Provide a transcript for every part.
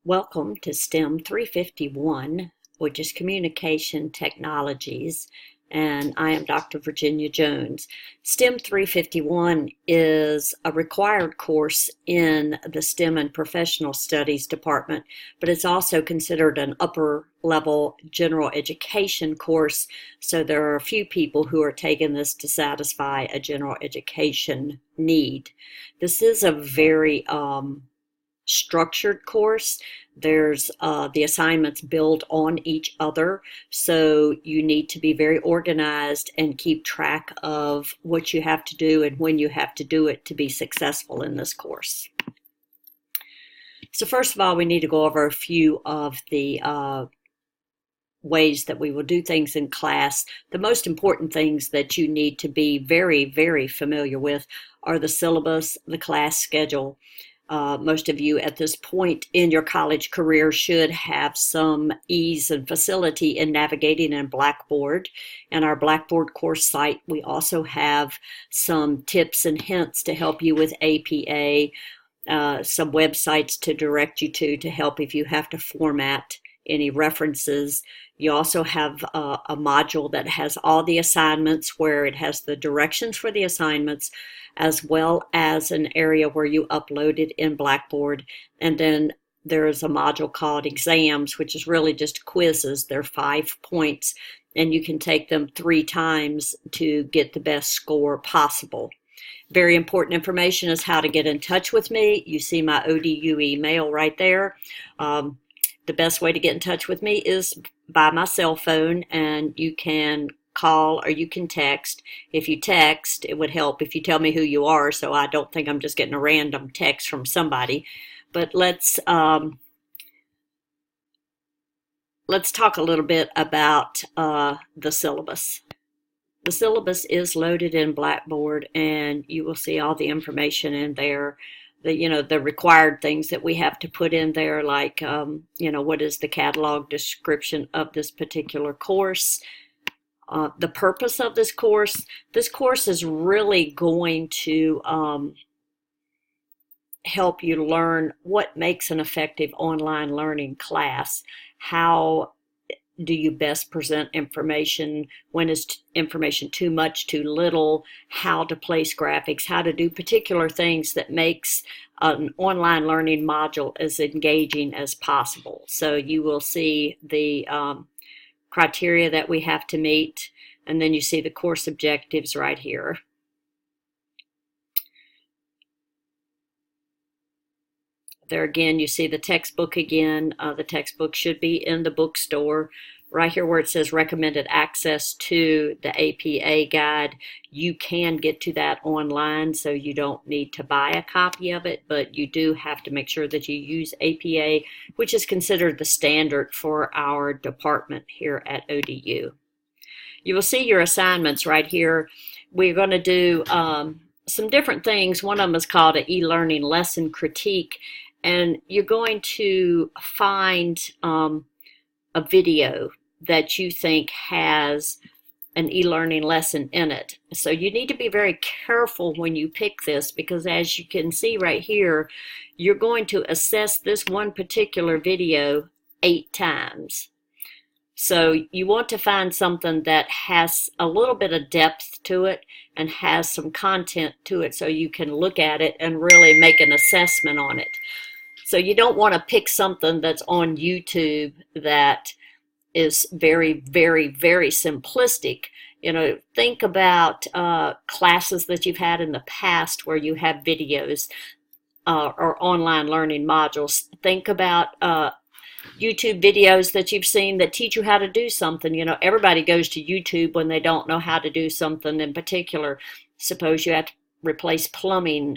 Welcome to STEM 351, which is Communication Technologies, and I am Dr. Virginia Jones. STEM 351 is a required course in the STEM and Professional Studies department, but it's also considered an upper level general education course, so there are a few people who are taking this to satisfy a general education need. This is a very structured course. There's the assignments build on each other, so you need to be very organized and keep track of what you have to do and when you have to do it to be successful in this course. So first of all, we need to go over a few of the ways that we will do things in class. The most important things that you need to be very, very familiar with are the syllabus, the class schedule. Most of you at this point in your college career should have some ease and facility in navigating in Blackboard. And our Blackboard course site, we also have some tips and hints to help you with APA, some websites to direct you to help if you have to format any references. You also have a module that has all the assignments where it has the directions for the assignments, as well as an area where you upload it in Blackboard. And then there is a module called exams, which is really just quizzes. They're 5 points, and you can take them 3 times to get the best score possible. Very important information is how to get in touch with me. You see my ODU email right there. The best way to get in touch with me is by my cell phone, and you can call or you can text. If you text, it would help if you tell me who you are, so I don't think I'm just getting a random text from somebody. But let's talk a little bit about the syllabus. The syllabus is loaded in Blackboard, and you will see all the information in there. The required things that we have to put in there, like what is the catalog description of this particular course. The purpose of this course is really going to help you learn what makes an effective online learning class. How do you best present information? When is information too much, too little? How to place graphics, how to do particular things that makes an online learning module as engaging as possible. So you will see the criteria that we have to meet, and then you see the course objectives right here. There again, you see the textbook again. The textbook should be in the bookstore. Right here where it says recommended access to the APA guide, you can get to that online, so you don't need to buy a copy of it, but you do have to make sure that you use APA, which is considered the standard for our department here at ODU. You will see your assignments right here. We're going to do some different things. One of them is called an e-learning lesson critique, and you're going to find a video that you think has an e-learning lesson in it. So you need to be very careful when you pick this, because as you can see right here, you're going to assess this one particular video 8 times. So you want to find something that has a little bit of depth to it and has some content to it, so you can look at it and really make an assessment on it. So you don't want to pick something that's on YouTube that is very, very, very simplistic. Think about classes that you've had in the past where you have videos or online learning modules. Think about YouTube videos that you've seen that teach you how to do something. Everybody goes to YouTube when they don't know how to do something in particular. Suppose you have to replace plumbing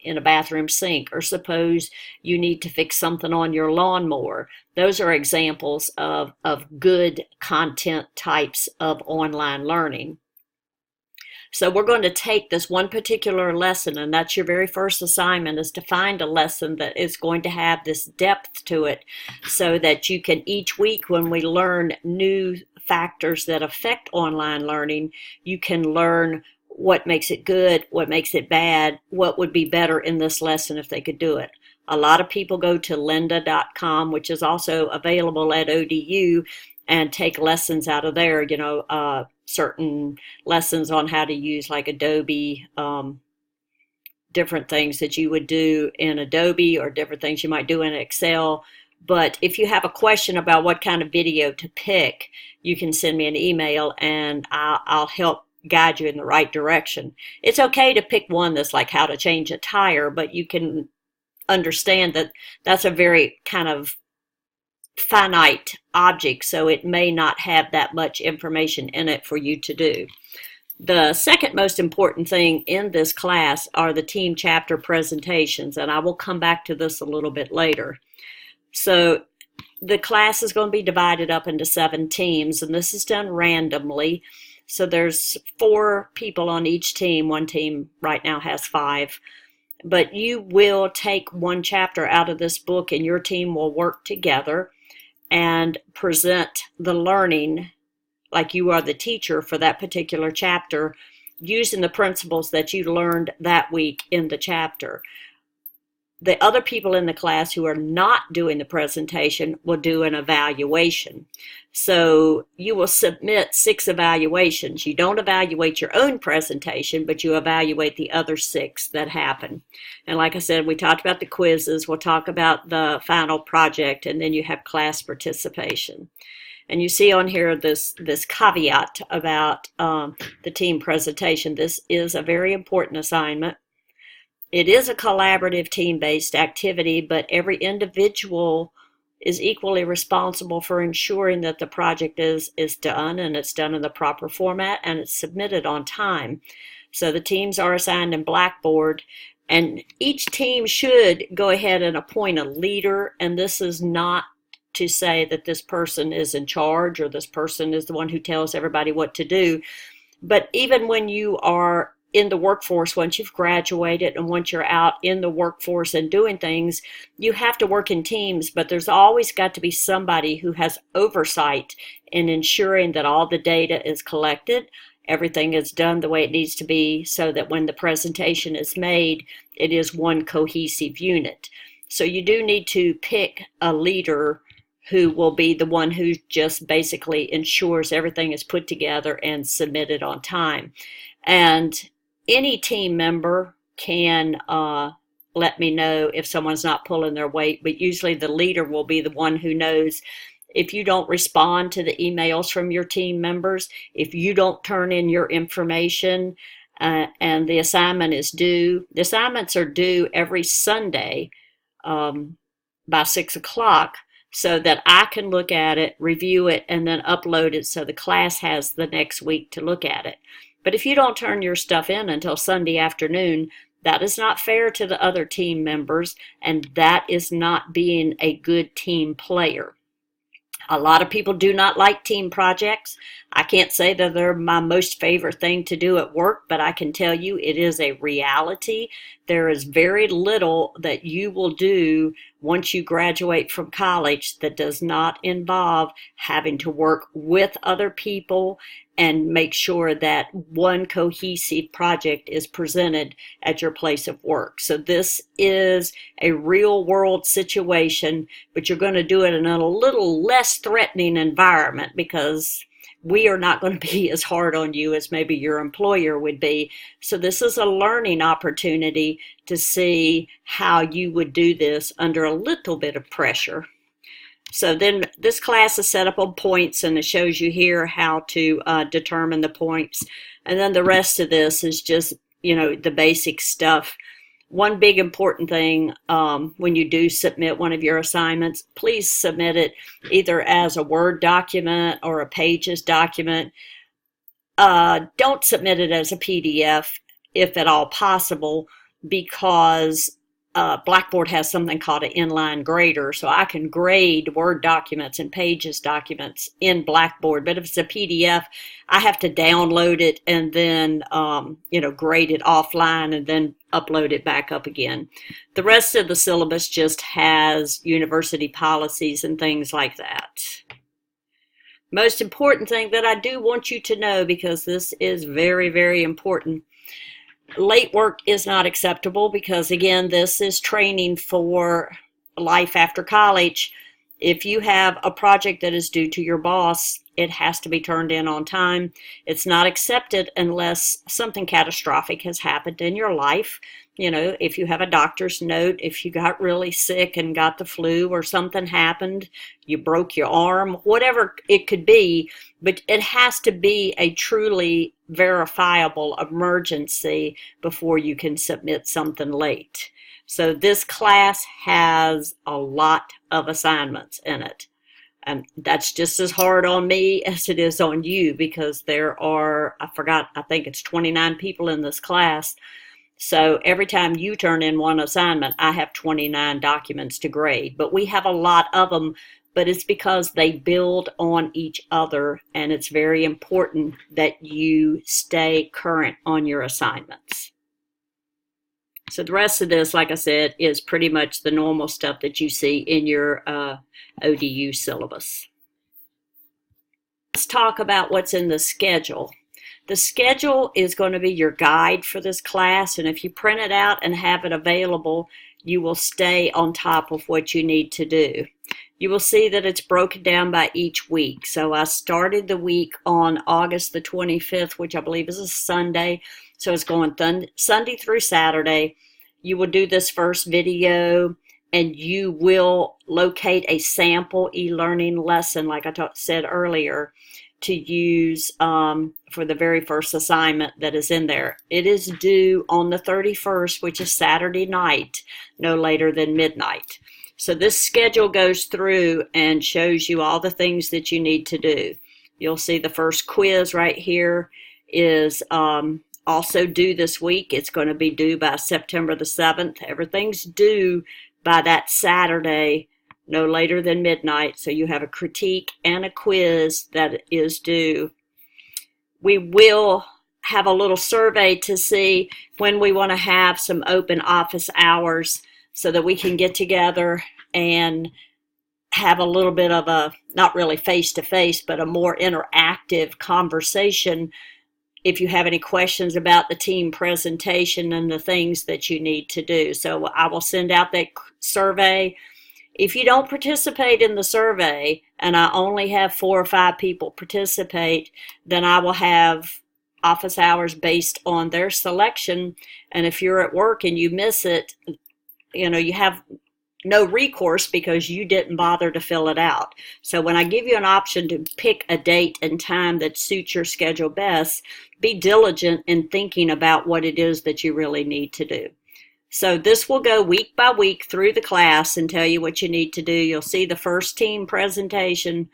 in a bathroom sink, or suppose you need to fix something on your lawnmower. Those are examples of good content types of online learning. So we're going to take this one particular lesson, and that's your very first assignment, is to find a lesson that is going to have this depth to it, so that you can each week, when we learn new factors that affect online learning, you can learn what makes it good, what makes it bad, what would be better in this lesson if they could do it. A lot of people go to lynda.com, which is also available at ODU, and take lessons out of there, certain lessons on how to use like Adobe, different things that you would do in Adobe or different things you might do in Excel. But if you have a question about what kind of video to pick, you can send me an email and I'll help guide you in the right direction. It's okay to pick one that's like how to change a tire, but you can understand that that's a very kind of finite object, so it may not have that much information in it for you to do. The second most important thing in this class are the team chapter presentations, and I will come back to this a little bit later. So the class is going to be divided up into 7 teams, and this is done randomly. So there's 4 people on each team. One team right now has 5. But you will take one chapter out of this book and your team will work together and present the learning like you are the teacher for that particular chapter using the principles that you learned that week in the chapter. The other people in the class who are not doing the presentation will do an evaluation. So you will submit 6 evaluations. You don't evaluate your own presentation, but you evaluate the other 6 that happen. And like I said, we talked about the quizzes. We'll talk about the final project, and then you have class participation. And you see on here this caveat about the team presentation. This is a very important assignment. It is a collaborative team-based activity, but every individual is equally responsible for ensuring that the project is done, and it's done in the proper format, and it's submitted on time. So the teams are assigned in Blackboard, and each team should go ahead and appoint a leader, and this is not to say that this person is in charge or this person is the one who tells everybody what to do. But even when you are in the workforce, once you've graduated and once you're out in the workforce and doing things, you have to work in teams, but there's always got to be somebody who has oversight in ensuring that all the data is collected, everything is done the way it needs to be, so that when the presentation is made, it is one cohesive unit. So you do need to pick a leader who will be the one who just basically ensures everything is put together and submitted on time. And any team member can let me know if someone's not pulling their weight, but usually the leader will be the one who knows if you don't respond to the emails from your team members, if you don't turn in your information, and the assignment is due. The assignments are due every Sunday by 6 o'clock, so that I can look at it, review it, and then upload it so the class has the next week to look at it. But if you don't turn your stuff in until Sunday afternoon, that is not fair to the other team members, and that is not being a good team player. A lot of people do not like team projects. I can't say that they're my most favorite thing to do at work, but I can tell you it is a reality. There is very little that you will do once you graduate from college that does not involve having to work with other people and make sure that one cohesive project is presented at your place of work. So this is a real world situation, but you're going to do it in a little less threatening environment, because we are not going to be as hard on you as maybe your employer would be. So this is a learning opportunity to see how you would do this under a little bit of pressure. So then this class is set up on points, and it shows you here how to determine the points. And then the rest of this is just, the basic stuff. One big important thing when you do submit one of your assignments, please submit it either as a Word document or a Pages document. Don't submit it as a PDF if at all possible, because Blackboard has something called an inline grader, so I can grade Word documents and Pages documents in Blackboard. But if it's a PDF, I have to download it and then, grade it offline and then upload it back up again. The rest of the syllabus just has university policies and things like that. Most important thing that I do want you to know, because this is very, very important, Late work is not acceptable because, again, this is training for life after college. If you have a project that is due to your boss, it has to be turned in on time. It's not accepted unless something catastrophic has happened in your life. You know, if you have a doctor's note, if you got really sick and got the flu or something happened, you broke your arm, whatever it could be, but it has to be a truly verifiable emergency before you can submit something late. So this class has a lot of assignments in it. And that's just as hard on me as it is on you because there are, I think it's 29 people in this class. So every time you turn in one assignment, I have 29 documents to grade. But we have a lot of them, but it's because they build on each other, and it's very important that you stay current on your assignments. So the rest of this, like I said, is pretty much the normal stuff that you see in your ODU syllabus. Let's talk about what's in the schedule. The schedule is going to be your guide for this class, and if you print it out and have it available, you will stay on top of what you need to do. You will see that it's broken down by each week. So I started the week on August the 25th, which I believe is a Sunday. So it's going Sunday through Saturday. You will do this first video, and you will locate a sample e-learning lesson, like I said earlier, to use for the very first assignment that is in there. It is due on the 31st, which is Saturday night, no later than midnight. So this schedule goes through and shows you all the things that you need to do. You'll see the first quiz right here is also due this week. It's going to be due by September the 7th. Everything's due by that Saturday, no later than midnight. So you have a critique and a quiz that is due. We will have a little survey to see when we want to have some open office hours so that we can get together and have a little bit of a, not really face-to-face, but a more interactive conversation if you have any questions about the team presentation and the things that you need to do. So I will send out that survey. If you don't participate in the survey, and I only have 4 or 5 people participate, then I will have office hours based on their selection. And if you're at work and you miss it, you know, you have no recourse because you didn't bother to fill it out. So when I give you an option to pick a date and time that suits your schedule best, be diligent in thinking about what it is that you really need to do. So this will go week by week through the class and tell you what you need to do. You'll see the first team presentation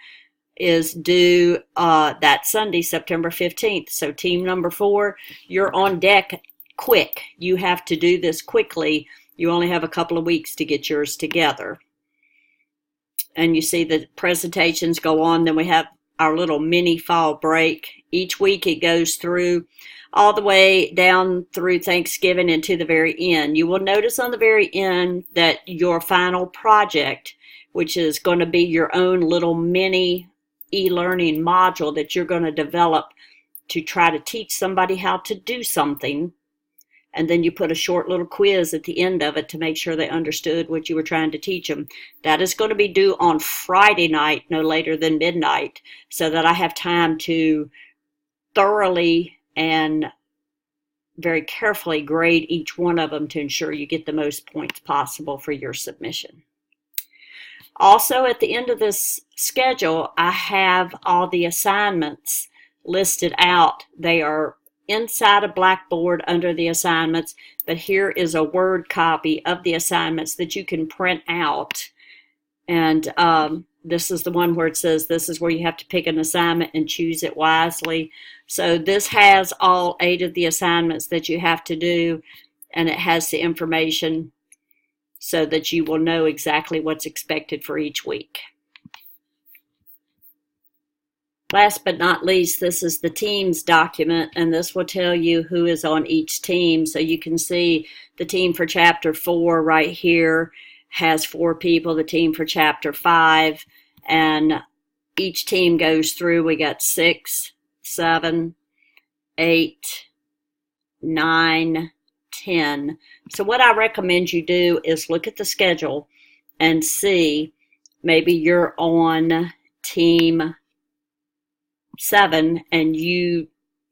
is due that Sunday, September 15th. So team number 4, you're on deck quick. You have to do this quickly. You only have a couple of weeks to get yours together. And you see the presentations go on. Then we have our little mini fall break. Each week it goes through all the way down through Thanksgiving and to the very end. You will notice on the very end that your final project, which is going to be your own little mini e-learning module that you're going to develop to try to teach somebody how to do something, and then you put a short little quiz at the end of it to make sure they understood what you were trying to teach them. That is going to be due on Friday night, no later than midnight, so that I have time to thoroughly and very carefully grade each one of them to ensure you get the most points possible for your submission. Also, at the end of this schedule, I have all the assignments listed out. They are inside of Blackboard under the assignments, but here is a Word copy of the assignments that you can print out. And this is the one where it says this is where you have to pick an assignment and choose it wisely. So this has all 8 of the assignments that you have to do, and it has the information so that you will know exactly what's expected for each week. Last but not least, this is the teams document, and this will tell you who is on each team. So you can see the team for Chapter 4 right here has 4 people, the team for Chapter 5, and each team goes through. We got 6, 7, 8, 9, 10. So what I recommend you do is look at the schedule and see, maybe you're on team 7 and you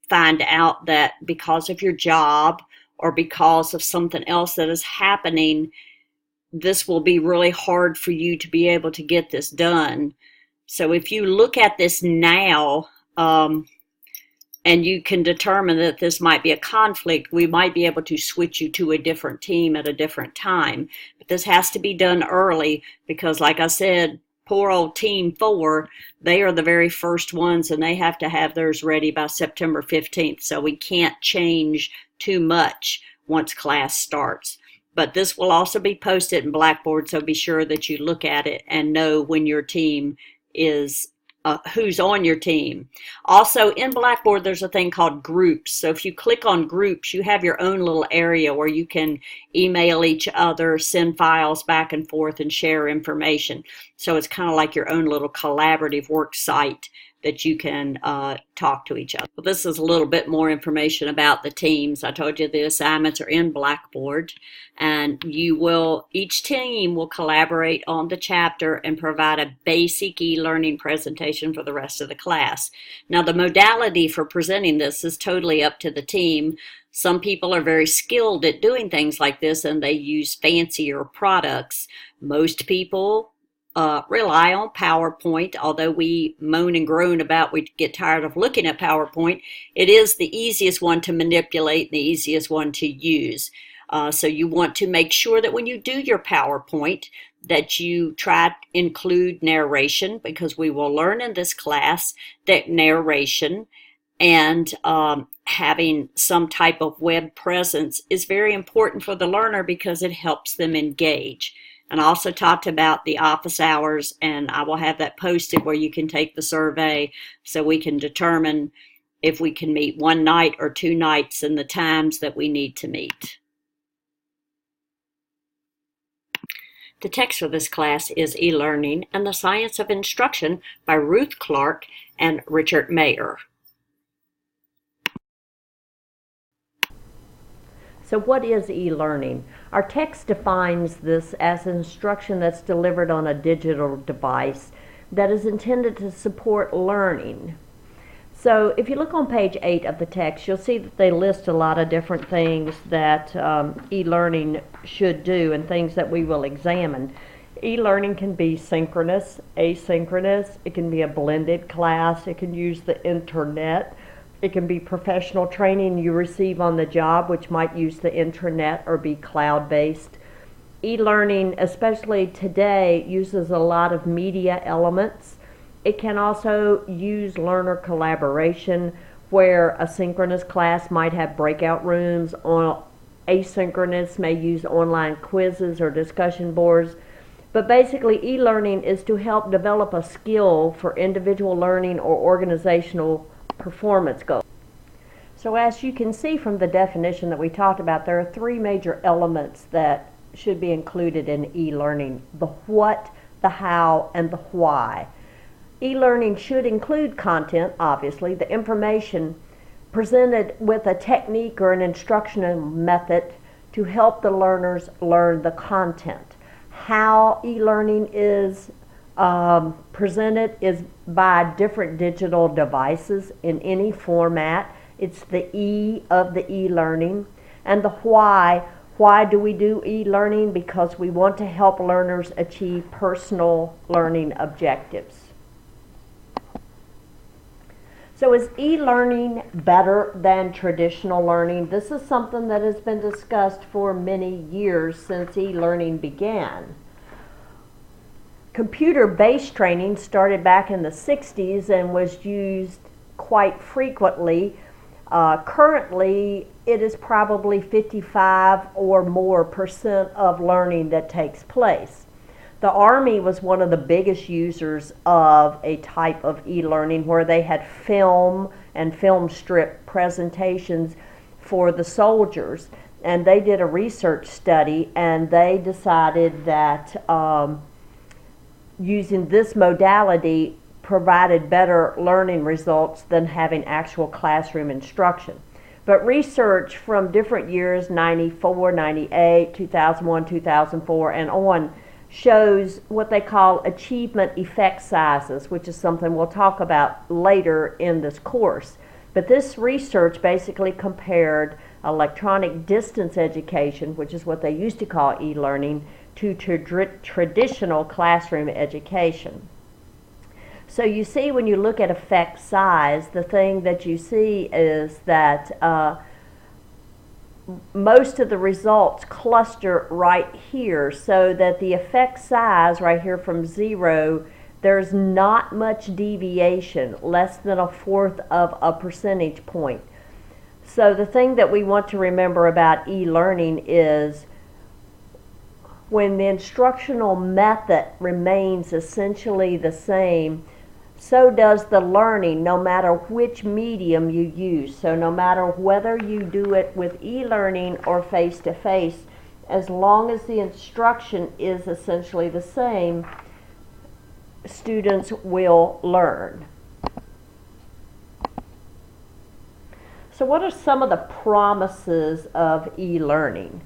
find out that because of your job or because of something else that is happening, this will be really hard for you to be able to get this done. So if you look at this now, and you can determine that this might be a conflict, we might be able to switch you to a different team at a different time. But this has to be done early because, like I said, poor old Team 4, they are the very first ones and they have to have theirs ready by September 15th. So we can't change too much once class starts. But this will also be posted in Blackboard, so be sure that you look at it and know when your team is who's on your team. Also in Blackboard, there's a thing called groups. So if you click on groups, you have your own little area where you can email each other, send files back and forth, and share information. So it's kind of like your own little collaborative work site that you can talk to each other. Well, this is a little bit more information about the teams. I told you the assignments are in Blackboard, and each team will collaborate on the chapter and provide a basic e-learning presentation for the rest of the class. Now, the modality for presenting this is totally up to the team. Some people are very skilled at doing things like this and they use fancier products. Most people rely on PowerPoint. Although we moan and groan about we get tired of looking at PowerPoint, it is the easiest one to manipulate, the easiest one to use. So you want to make sure that when you do your PowerPoint that you try to include narration, because we will learn in this class that narration and having some type of web presence is very important for the learner because it helps them engage. And I also talked about the office hours, and I will have that posted where you can take the survey so we can determine if we can meet one night or 2 nights and the times that we need to meet. The text for this class is E-Learning and the Science of Instruction by Ruth Clark and Richard Mayer. So what is e-learning? Our text defines this as instruction that's delivered on a digital device that is intended to support learning. So if you look on page 8 of the text, you'll see that they list a lot of different things that e-learning should do and things that we will examine. E-learning can be synchronous, asynchronous, it can be a blended class, it can use the internet. It can be professional training you receive on the job, which might use the intranet or be cloud-based. E-learning, especially today, uses a lot of media elements. It can also use learner collaboration, where a synchronous class might have breakout rooms, or asynchronous may use online quizzes or discussion boards. But basically, e-learning is to help develop a skill for individual learning or organizational performance goals. So as you can see from the definition that we talked about, there are 3 major elements that should be included in e-learning: the what, the how, and the why. E-learning should include content, obviously, the information presented with a technique or an instructional method to help the learners learn the content. How e-learning is presented is by different digital devices in any format. It's the E of the e-learning. And the why. Why do we do e-learning? Because we want to help learners achieve personal learning objectives. So is e-learning better than traditional learning? This is something that has been discussed for many years since e-learning began. Computer-based training started back in the 60s and was used quite frequently. Currently, it is probably 55 or more % of learning that takes place. The Army was one of the biggest users of a type of e-learning where they had film and film strip presentations for the soldiers. And they did a research study and they decided that using this modality provided better learning results than having actual classroom instruction. But research from different years, 94, 98, 2001, 2004, and on, shows what they call achievement effect sizes, which is something we'll talk about later in this course. But this research basically compared electronic distance education, which is what they used to call e-learning, to traditional classroom education. So you see, when you look at effect size, the thing that you see is that most of the results cluster right here, so that the effect size right here from 0, there's not much deviation, less than 1/4 of a percentage point. So the thing that we want to remember about e-learning is when the instructional method remains essentially the same, so does the learning, no matter which medium you use. So no matter whether you do it with e-learning or face-to-face, as long as the instruction is essentially the same, students will learn. So what are some of the promises of e-learning?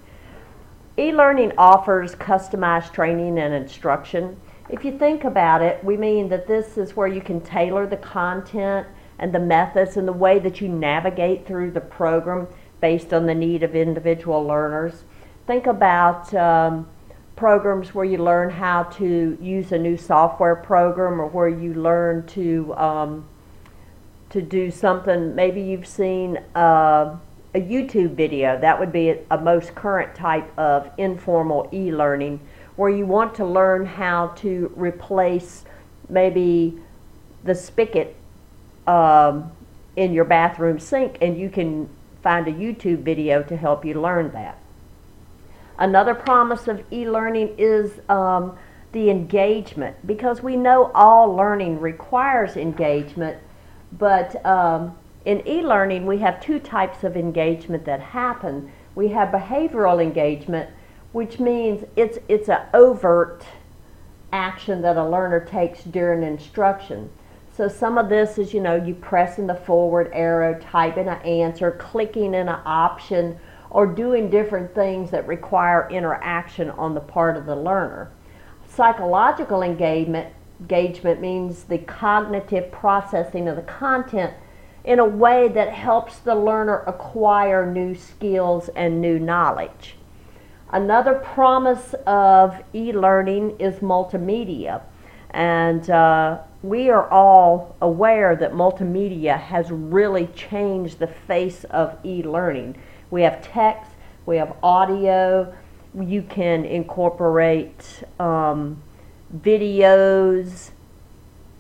E-learning offers customized training and instruction. If you think about it, we mean that this is where you can tailor the content and the methods and the way that you navigate through the program based on the need of individual learners. Think about programs where you learn how to use a new software program, or where you learn to do something. Maybe you've seen a YouTube video. That would be a most current type of informal e-learning, where you want to learn how to replace maybe the spigot in your bathroom sink, and you can find a YouTube video to help you learn that. Another promise of e-learning is the engagement, because we know all learning requires engagement, but in e-learning we have two types of engagement that happen. We have behavioral engagement, which means it's an overt action that a learner takes during instruction. So some of this is, you pressing the forward arrow, typing an answer, clicking in an option, or doing different things that require interaction on the part of the learner. Psychological engagement means the cognitive processing of the content in a way that helps the learner acquire new skills and new knowledge. Another promise of e-learning is multimedia, and we are all aware that multimedia has really changed the face of e-learning. We have text, we have audio, you can incorporate videos,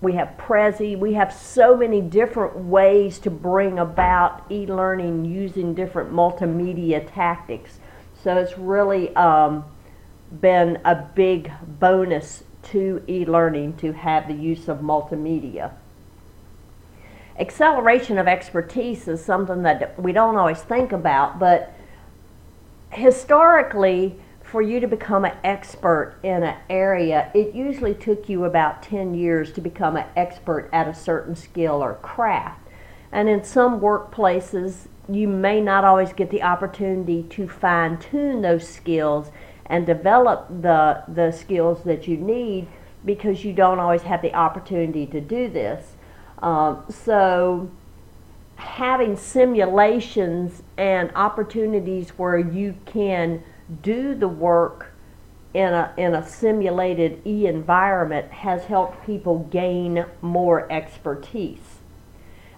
we have Prezi, we have so many different ways to bring about e-learning using different multimedia tactics. So it's really been a big bonus to e-learning to have the use of multimedia. Acceleration of expertise is something that we don't always think about, but historically, for you to become an expert in an area, it usually took you about 10 years to become an expert at a certain skill or craft. And in some workplaces, you may not always get the opportunity to fine-tune those skills and develop the skills that you need, because you don't always have the opportunity to do this. So having simulations and opportunities where you can do the work in a simulated e-environment has helped people gain more expertise.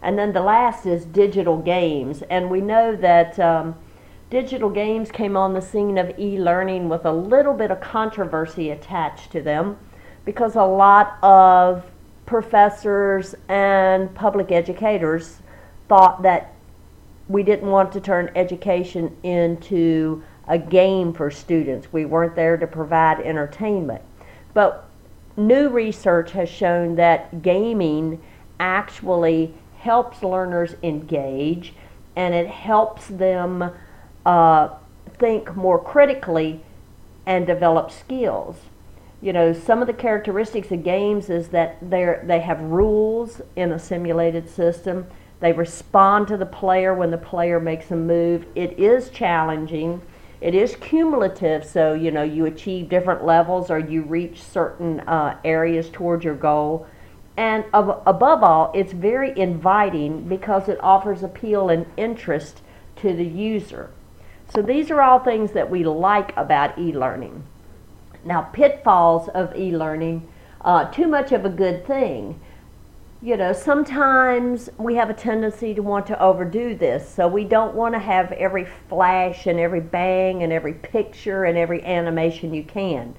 And then the last is digital games, and we know that digital games came on the scene of e-learning with a little bit of controversy attached to them, because a lot of professors and public educators thought that we didn't want to turn education into a game for students. We weren't there to provide entertainment. But new research has shown that gaming actually helps learners engage, and it helps them think more critically and develop skills. Some of the characteristics of games is that they have rules in a simulated system. They respond to the player when the player makes a move. It is challenging. It is cumulative, so you achieve different levels or you reach certain areas towards your goal. And above all, it's very inviting because it offers appeal and interest to the user. So these are all things that we like about e-learning. Now, pitfalls of e-learning, too much of a good thing. Sometimes we have a tendency to want to overdo this, so we don't want to have every flash and every bang and every picture and every animation you can.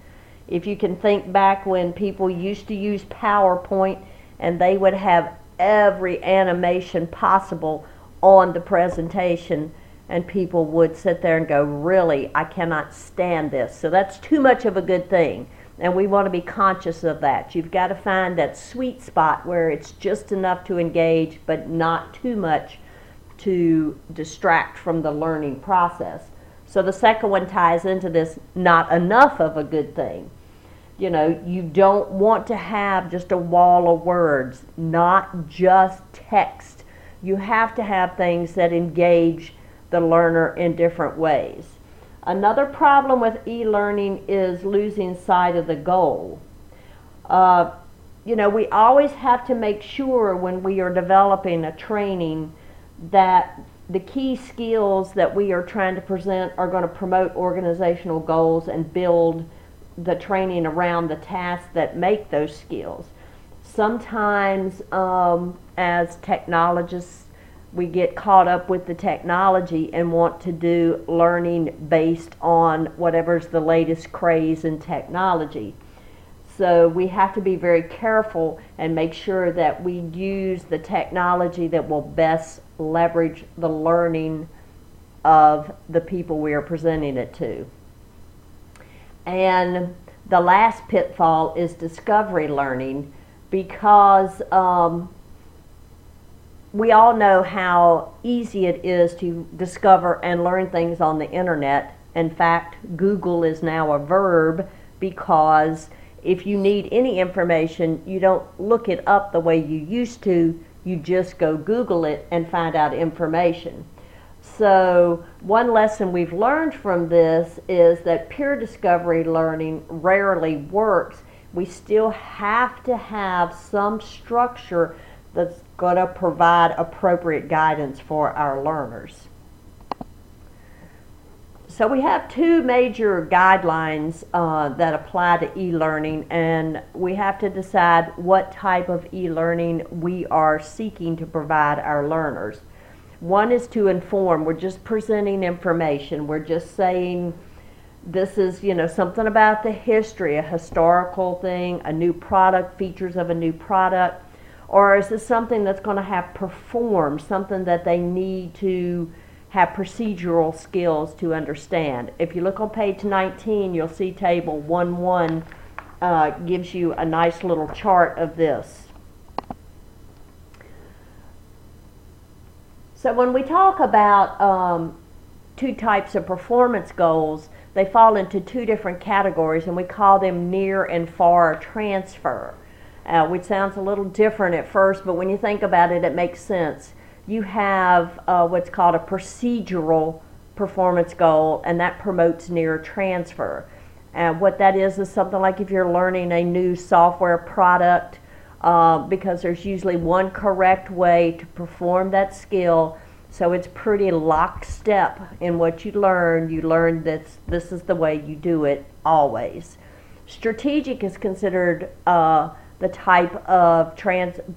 If you can think back when people used to use PowerPoint and they would have every animation possible on the presentation, and people would sit there and go, really, I cannot stand this. So that's too much of a good thing. And we want to be conscious of that. You've got to find that sweet spot where it's just enough to engage, but not too much to distract from the learning process. So the second one ties into this, not enough of a good thing. You don't want to have just a wall of words, not just text. You have to have things that engage the learner in different ways. Another problem with e-learning is losing sight of the goal. We always have to make sure when we are developing a training that the key skills that we are trying to present are going to promote organizational goals and build the training around the tasks that make those skills. Sometimes as technologists, we get caught up with the technology and want to do learning based on whatever's the latest craze in technology. So we have to be very careful and make sure that we use the technology that will best leverage the learning of the people we are presenting it to. And the last pitfall is discovery learning, because we all know how easy it is to discover and learn things on the internet. In fact, Google is now a verb, because if you need any information, you don't look it up the way you used to. You just go Google it and find out information. So one lesson we've learned from this is that pure discovery learning rarely works. We still have to have some structure that's going to provide appropriate guidance for our learners. So we have two major guidelines that apply to e-learning, and we have to decide what type of e-learning we are seeking to provide our learners. One is to inform. We're just presenting information. We're just saying this is, something about the history, a historical thing, a new product, features of a new product. Or is this something that's going to have perform, something that they need to have procedural skills to understand? If you look on page 19, you'll see table 1.1 gives you a nice little chart of this. So when we talk about two types of performance goals, they fall into two different categories, and we call them near and far transfer. Which sounds a little different at first, but when you think about it, it makes sense. You have what's called a procedural performance goal, and that promotes near transfer. And what that is something like if you're learning a new software product, because there's usually one correct way to perform that skill, so it's pretty lockstep in what you learn. You learn that this is the way you do it always. Strategic is considered the type of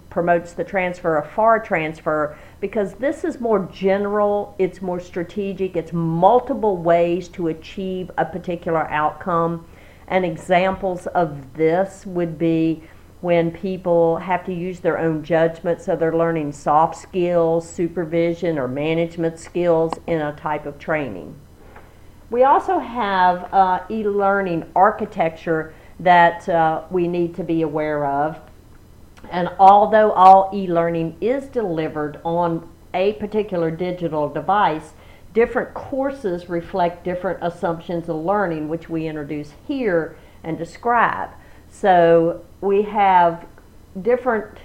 promotes the transfer of far transfer, because this is more general, it's more strategic, it's multiple ways to achieve a particular outcome. And examples of this would be when people have to use their own judgment, so they're learning soft skills, supervision, or management skills in a type of training. We also have e-learning architecture that we need to be aware of. And although all e-learning is delivered on a particular digital device, different courses reflect different assumptions of learning, which we introduce here and describe. So we have different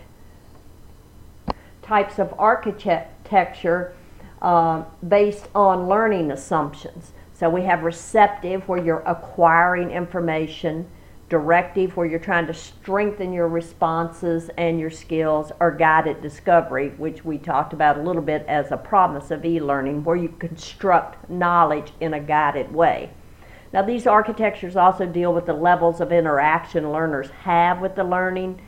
types of architecture based on learning assumptions. So we have receptive, where you're acquiring information; directive, where you're trying to strengthen your responses and your skills; or guided discovery, which we talked about a little bit as a promise of e-learning, where you construct knowledge in a guided way. Now, these architectures also deal with the levels of interaction learners have with the learning,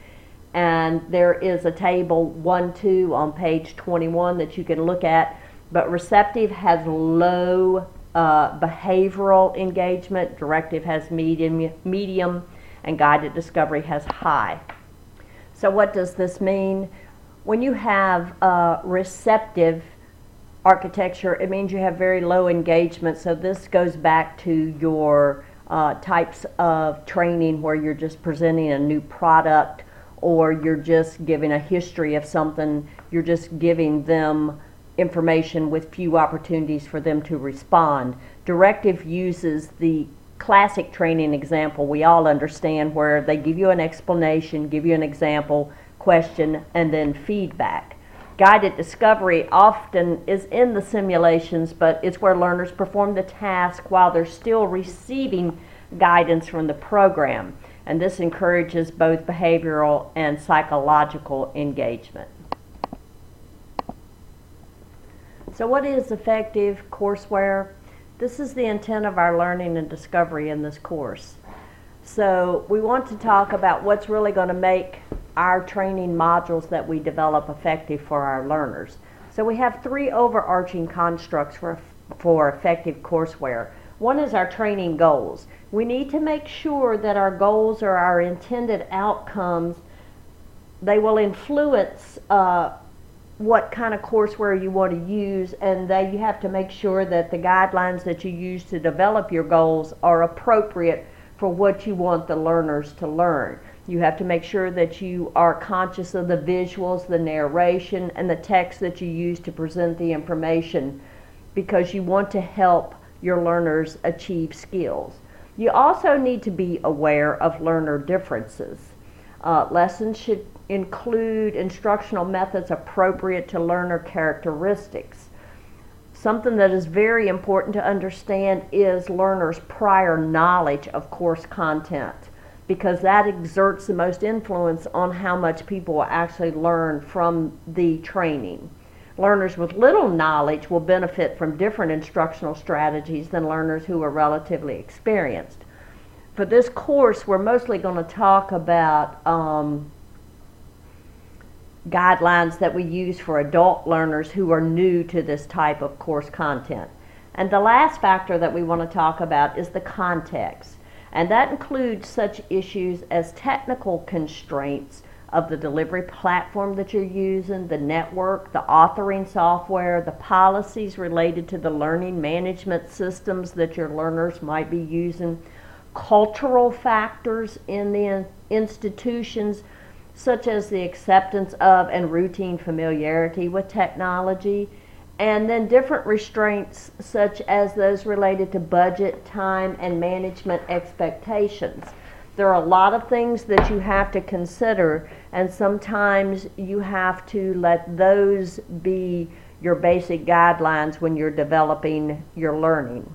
and there is a table 1-2 on page 21 that you can look at. But receptive has low behavioral engagement, directive has medium, and guided discovery has high. So what does this mean? When you have receptive architecture, it means you have very low engagement. So this goes back to your types of training where you're just presenting a new product, or you're just giving a history of something. You're just giving them information with few opportunities for them to respond. Directive uses the classic training example we all understand, where they give you an explanation, give you an example, question, and then feedback. Guided discovery often is in the simulations, but it's where learners perform the task while they're still receiving guidance from the program. And this encourages both behavioral and psychological engagement. So what is effective courseware? This is the intent of our learning and discovery in this course. So we want to talk about what's really going to make our training modules that we develop effective for our learners. So we have three overarching constructs for effective courseware. One is our training goals. We need to make sure that our goals or our intended outcomes, they will influence what kind of courseware you want to use, and that you have to make sure that the guidelines that you use to develop your goals are appropriate for what you want the learners to learn. You have to make sure that you are conscious of the visuals, the narration, and the text that you use to present the information, because you want to help your learners achieve skills. You also need to be aware of learner differences. Lessons should include instructional methods appropriate to learner characteristics. Something that is very important to understand is learners' prior knowledge of course content, because that exerts the most influence on how much people will actually learn from the training. Learners with little knowledge will benefit from different instructional strategies than learners who are relatively experienced. For this course, we're mostly going to talk about guidelines that we use for adult learners who are new to this type of course content. And the last factor that we want to talk about is the context. And that includes such issues as technical constraints of the delivery platform that you're using, the network, the authoring software, the policies related to the learning management systems that your learners might be using, cultural factors in the institutions, such as the acceptance of and routine familiarity with technology, and then different restraints such as those related to budget, time, and management expectations. There are a lot of things that you have to consider, and sometimes you have to let those be your basic guidelines when you're developing your learning.